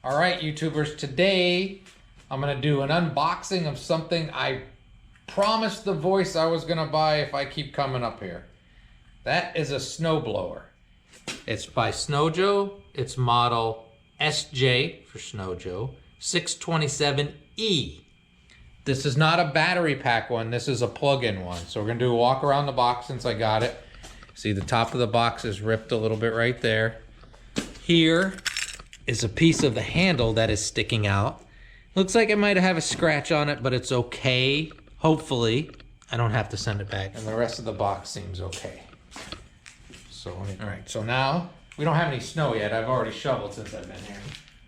All right, YouTubers, today I'm gonna do an unboxing of something I promised the voice I was gonna buy if I keep coming up here. That is a snowblower. It's by SnowJoe. It's model SJ for SnowJoe 627E. This is not a battery pack one. This is a plug-in one. So we're gonna do a walk around the box since I got it. See, the top of the box is ripped a little bit right there. Here is a piece of the handle that is sticking out. Looks like it might have a scratch on it, but it's okay. Hopefully, I don't have to send it back. And the rest of the box seems okay. So, all right, so now, we don't have any snow yet. I've already shoveled since I've been here.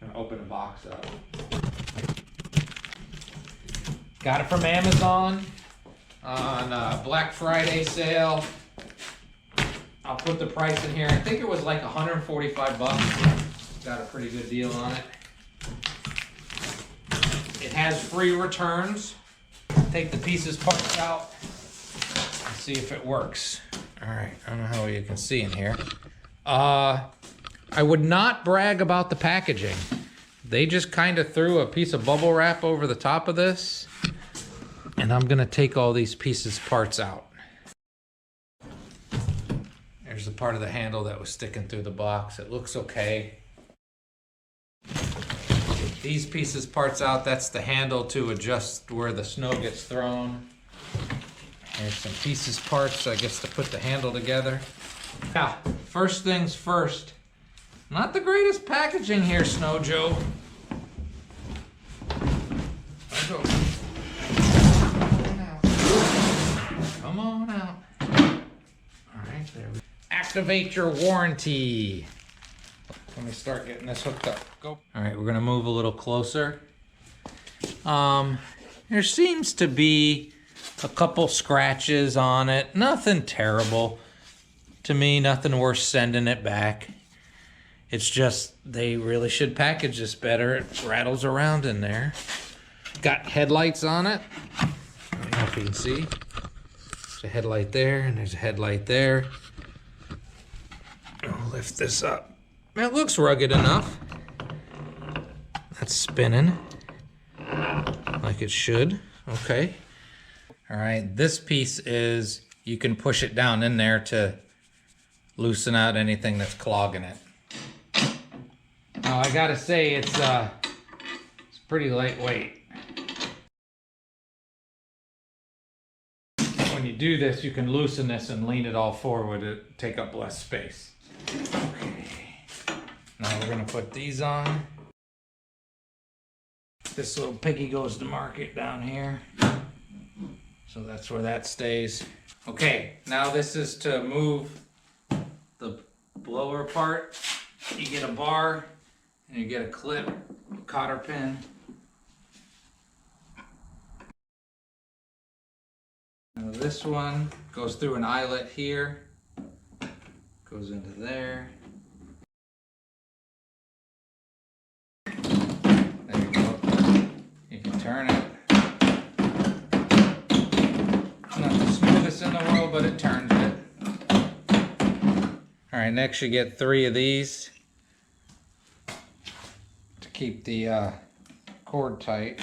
I'm gonna open the box up. Got it from Amazon on Black Friday sale. I'll put the price in here. I think it was like 145 bucks. Got a pretty good deal on it. It has free returns. Take the pieces parts out and see if it works. All right, I don't know how you can see in here. I would not brag about the packaging. They just kind of threw a piece of bubble wrap over the top of this, and I'm gonna take all these pieces parts out. There's the part of the handle that was sticking through the box. It looks okay. These pieces parts out, that's the handle to adjust where the snow gets thrown. There's some pieces parts, I guess, to put the handle together. Now, first things first. Not the greatest packaging here, SnowJoe. Come on out. All right, there we go. Activate your warranty. Let me start getting this hooked up. Go. All right, we're gonna move a little closer. There seems to be a couple scratches on it. Nothing terrible. To me, nothing worth sending it back. It's just, they really should package this better. It rattles around in there. Got headlights on it. I don't know if you can see. There's a headlight there, and there's a headlight there. I'll lift this up. It looks rugged enough. That's spinning like it should. Okay. All right, this piece is, you can push it down in there to loosen out anything that's clogging it. Now I gotta say, it's pretty lightweight. When you do this, you can loosen this and lean it all forward to take up less space. Okay. Now we're gonna put these on. This little piggy goes to market down here. So that's where that stays. Okay, now this is to move the blower part. You get a bar and you get a clip, a cotter pin. Now this one goes through an eyelet here, goes into there. Turn it. Not the smoothest in the world, but it turns it. All right, next you get 3 of these to keep the cord tight.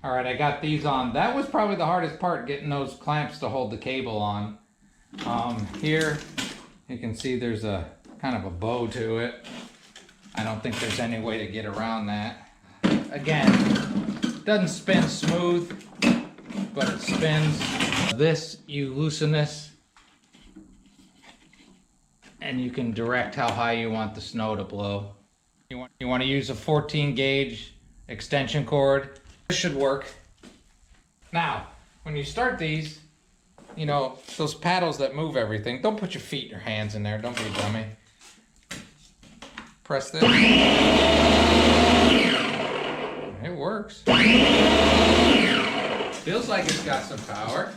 All right, I got these on. That was probably the hardest part, getting those clamps to hold the cable on. Here, you can see there's a kind of a bow to it. I don't think there's any way to get around that. Again, doesn't spin smooth, but it spins. This, you loosen this, and you can direct how high you want the snow to blow. You want to use a 14 gauge extension cord. This should work. Now, when you start these, you know, those paddles that move everything, don't put your feet and your hands in there. Don't be a dummy. Press this. It works. Feels like it's got some power.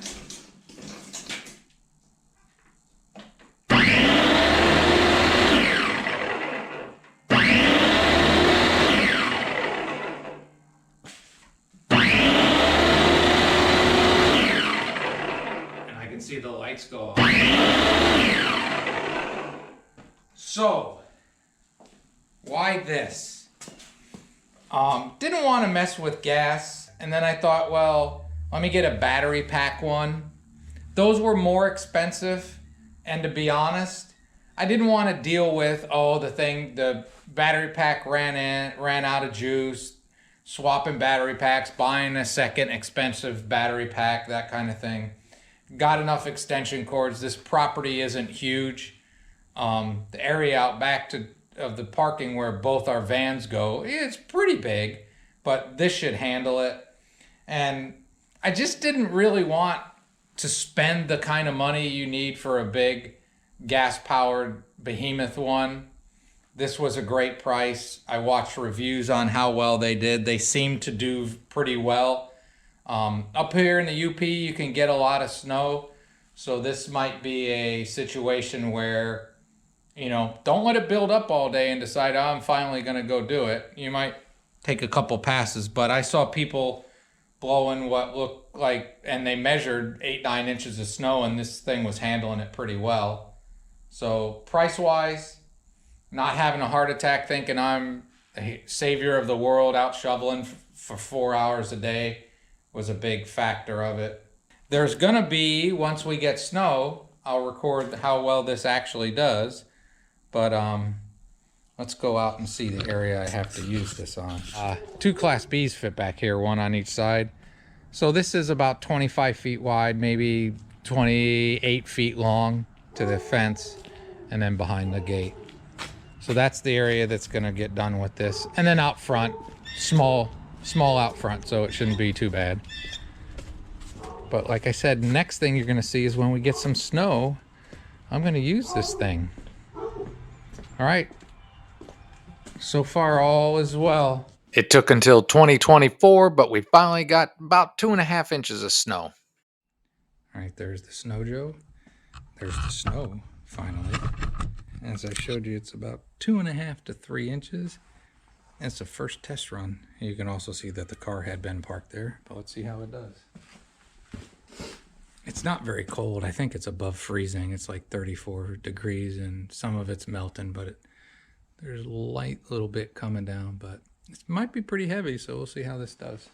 And I can see the lights go off. So, why this? Didn't want to mess with gas, and then I thought, well, let me get a battery pack one. Those were more expensive, and to be honest, I didn't want to deal with, the battery pack ran out of juice, swapping battery packs, buying a second expensive battery pack, that kind of thing. Got enough extension cords. This property isn't huge. The area out back of the parking where both our vans go, it's pretty big, but this should handle it. And I just didn't really want to spend the kind of money you need for a big gas-powered behemoth one. This was a great price. I watched reviews on how well they did. They seemed to do pretty well. Up here in the UP, you can get a lot of snow. So this might be a situation where, don't let it build up all day and decide, I'm finally going to go do it. You might take a couple passes, but I saw people blowing what looked like, and they measured 8-9 inches of snow, and this thing was handling it pretty well. So price-wise, not having a heart attack thinking I'm a savior of the world out shoveling for 4 hours a day was a big factor of it. There's gonna be, once we get snow, I'll record how well this actually does. But let's go out and see the area I have to use this on. 2 Class Bs fit back here, one on each side. So this is about 25 feet wide, maybe 28 feet long to the fence, and then behind the gate. So that's the area that's gonna get done with this. And then out front, small out front, so it shouldn't be too bad. But like I said, next thing you're gonna see is when we get some snow, I'm gonna use this thing. All right, so far all is well. It took until 2024, but we finally got about 2.5 inches of snow. All right, there's the SnowJoe. There's the snow, finally. As I showed you, it's about 2.5 to 3 inches. And it's the first test run. You can also see that the car had been parked there, but let's see how it does. It's not very cold. I think it's above freezing. It's like 34 degrees and some of it's melting, but there's a light little bit coming down, but it might be pretty heavy, so we'll see how this does.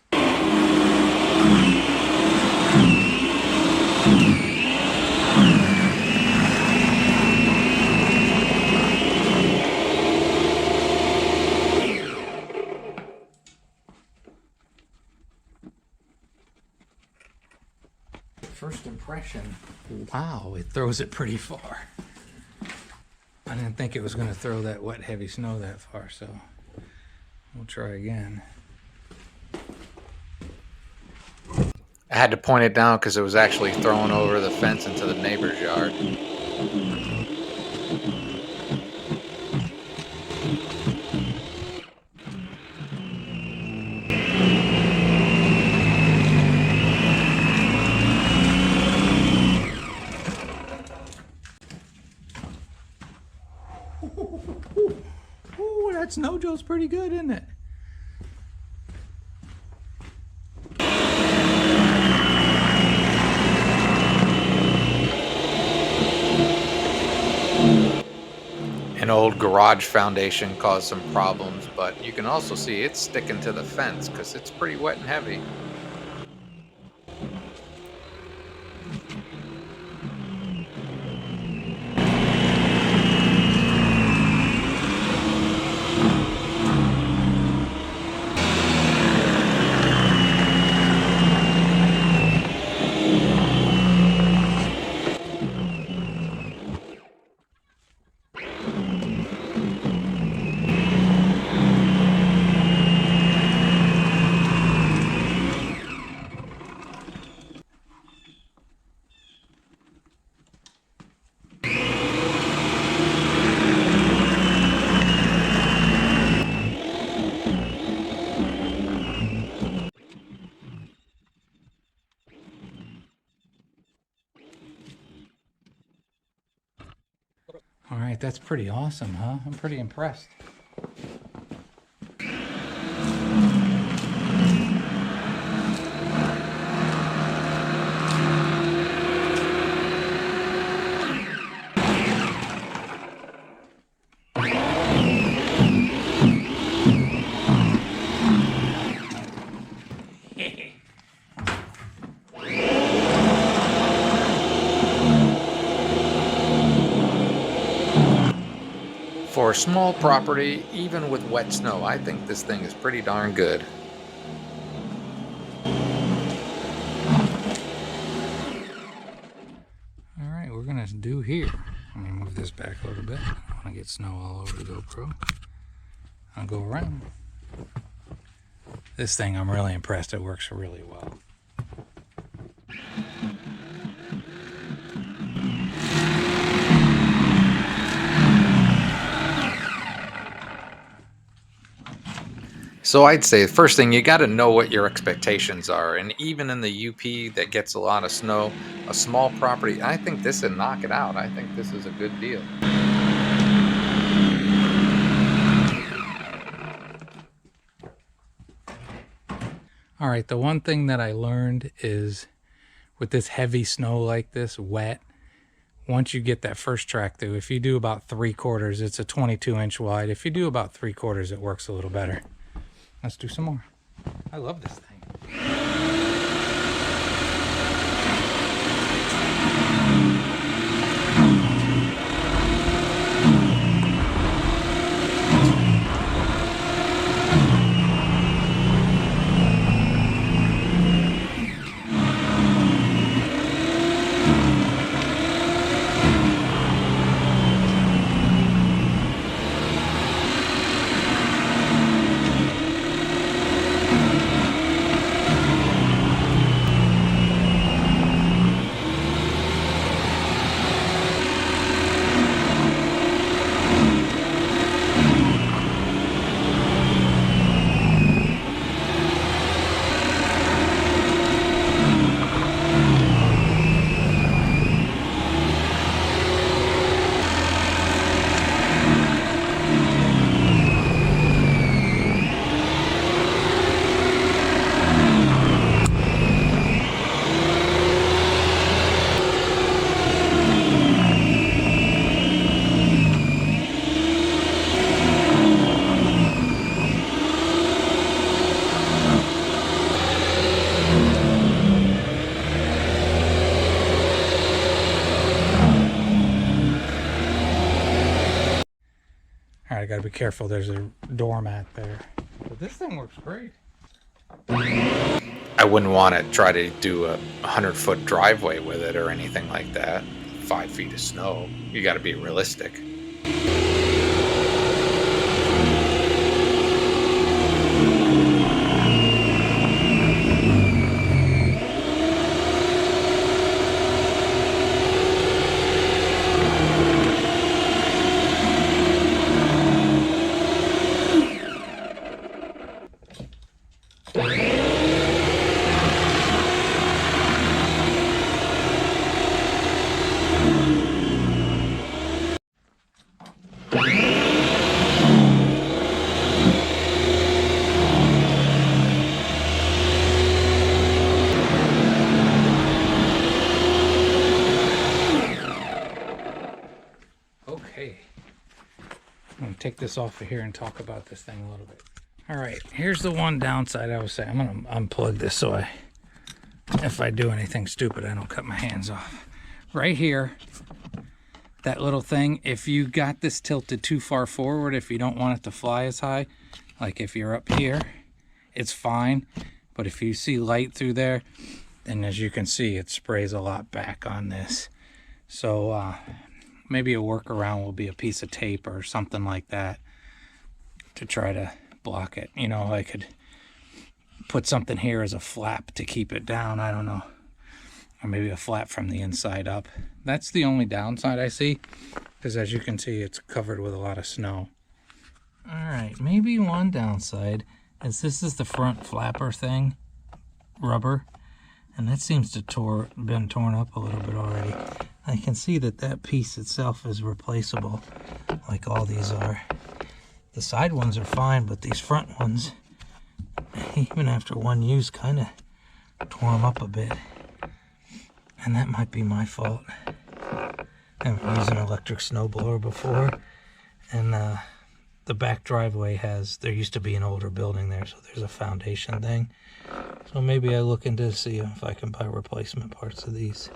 First impression, wow, it throws it pretty far. I didn't think it was going to throw that wet, heavy snow that far, so we'll try again. I had to point it down because it was actually thrown over the fence into the neighbor's yard. Ooh, that SnowJoe's pretty good, isn't it? An old garage foundation caused some problems, but you can also see it's sticking to the fence because it's pretty wet and heavy. All right, that's pretty awesome, huh? I'm pretty impressed. For a small property, even with wet snow, I think this thing is pretty darn good. All right, we're gonna do here. I'm gonna move this back a little bit. I don't want to get snow all over the GoPro. I'll go around. This thing, I'm really impressed. It works really well. So I'd say the first thing, you got to know what your expectations are. And even in the UP that gets a lot of snow, a small property, I think this would knock it out. I think this is a good deal. All right, the one thing that I learned is with this heavy snow like this, wet, once you get that first track through, if you do about 3/4, it's a 22-inch wide. If you do about 3/4, it works a little better. Let's do some more. I love this thing. All right, I gotta be careful. There's a doormat there. But this thing works great. I wouldn't want to try to do a 100-foot driveway with it or anything like that. 5 feet of snow. You got to be realistic. Okay, I'm gonna take this off of here and talk about this thing a little bit. All right, here's the one downside I was saying. I'm gonna unplug this so if I do anything stupid, I don't cut my hands off. Right here, that little thing, if you got this tilted too far forward, if you don't want it to fly as high, like if you're up here, it's fine. But if you see light through there, then as you can see, it sprays a lot back on this. So maybe a workaround will be a piece of tape or something like that to try to block it. You know, I could put something here as a flap to keep it down. I don't know. Or maybe a flap from the inside up. That's the only downside I see, because as you can see, it's covered with a lot of snow. All right, maybe one downside is this is the front flapper thing, rubber, and that seems to been torn up a little bit already. I can see that that piece itself is replaceable, like all these are. The side ones are fine, but these front ones, even after one use, kind of tore them up a bit. And that might be my fault. I've used an electric snowblower before, and the back driveway there used to be an older building there, so there's a foundation thing. So maybe I look into see if I can buy replacement parts of these.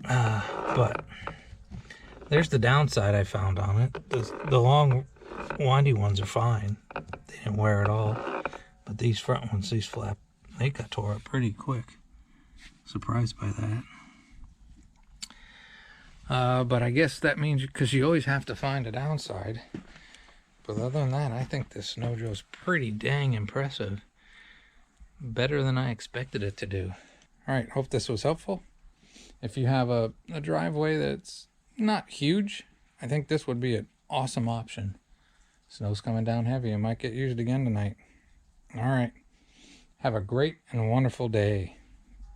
But There's the downside I found on it. The long, windy ones are fine. They didn't wear at all. But these front ones, these flap, they got tore up pretty quick. Surprised by that. But I guess that means, because you always have to find a downside. But other than that, I think this SnowJoe's pretty dang impressive. Better than I expected it to do. All right, hope this was helpful. If you have a driveway that's not huge, I think this would be an awesome option. Snow's coming down heavy. It might get used again tonight. All right. Have a great and wonderful day.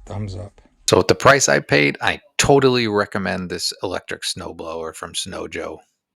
Thumbs up. So with the price I paid, I totally recommend this electric snowblower from SnowJoe.